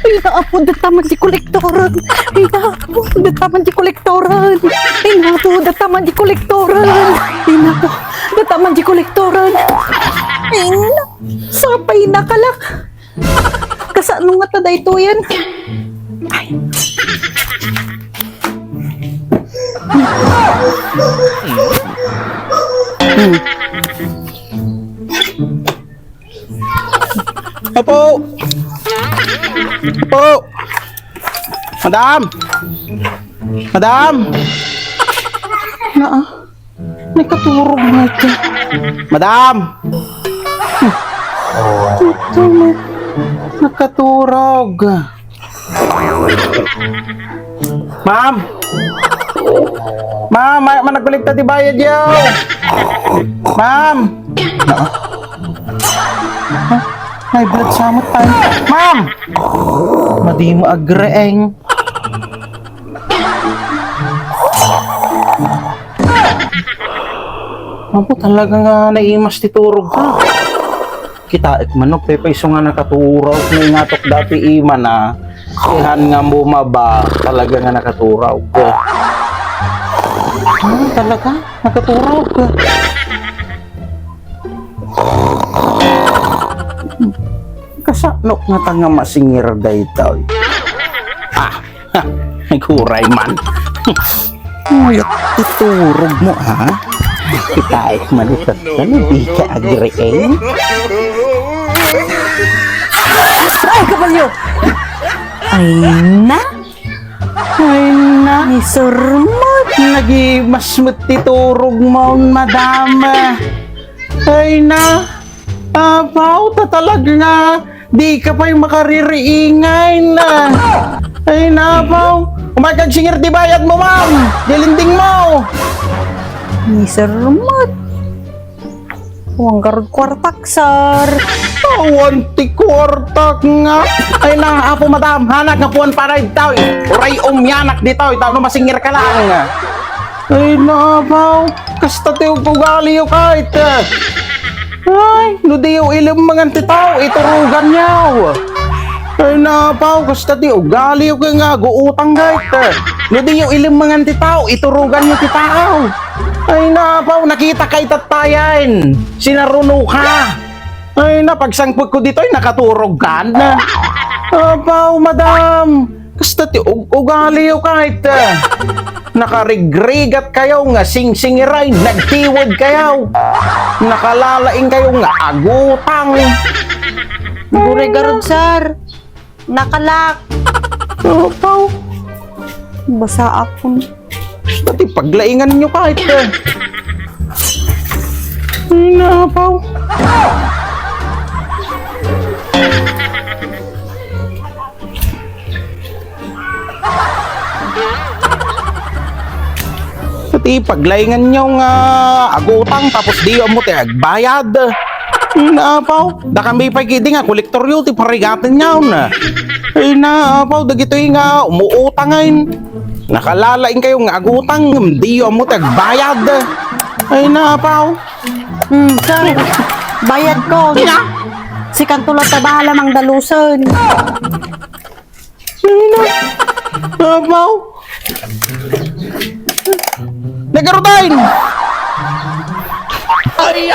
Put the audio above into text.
Ay na po, dataman di kolektoran. Ay na po, dataman di kolektoran. Ay na po, dataman di kolektoran. Ay na po, dataman di kolektoran. Ay na, sapay na kalak. Kasano nga taday to yan? Ay. Opo! Opo! Madam! Madam! May katurog nga ito. Madam! Ito, Nakaturog. Ma'am! Ma'am, may nagbaligtad di bayad yaw! Ma'am! May blood samot tayo. Ma'am! Madi mo agreeng. Ako talaga nga naimas titurog ka. Kita manok pepaiso nga nakaturaw. May ngatok dati ima na ihan nga bumaba talaga nga nakaturaw ka. Talaga? Nakaturaw ka. Kasanok nga tanga masingir daytaw. Naghuray man. Nguyat titurog mo ha? Kita malutat ka na di ka agreeng. ay kabalyo! Ay na! Ay na! Ni surmot! Nagimasmut titurog mo, madam. Ay na! Apaw, talaga nga. Di ka pa yung makaririingay na. Ay na, apaw. Umagkagsingir di bayad mo, ma'am. Dilinding mo. Ni surmot! Huwag karod kwartak, sir! Awanti kwartak nga. Ay na, apo, madam. Hanak nga puwan para itaw. Uray umyanak dito. Itaw na masingir ka lang. Ay na, apaw. Kasta tiyo pugali yung kahit. Ay, nudiyo ilim mga titaw, iturugan niyaw. Ay napaw, kasta di ugali yung nga, guutang gait. Nudiyo ilim mga titaw, iturugan niyo titaw. Ay napaw, nakita kay tatayan, sinaruno ka. Ay na, pagsangpot ko dito ay nakaturugan. Napaw, madam, kasta di ugali yung kahit. Nakarigrigat kayo nga sing-singiray, nagtiwod kayo. Nakalalaing kayo nga agutang. Gure garod, sir! Nakalak! Apaw, Basa ako. pati paglaingan nyo kahit. Ay napaw. Pati paglaingan nyo nga agutang tapos di mo ti agbayad. Naapaw, da kami pa kiti nga kolektor yun ti parigatin nyaw na. Ay naapaw, da gito nga umuutangain. Nakalalain kayo nga agutang, di mo ti agbayad. Ay naapaw. Sir! Bayad ko! Si Kantulot na bahala mang daluson. Ay naapaw. Nagarutain! Ay,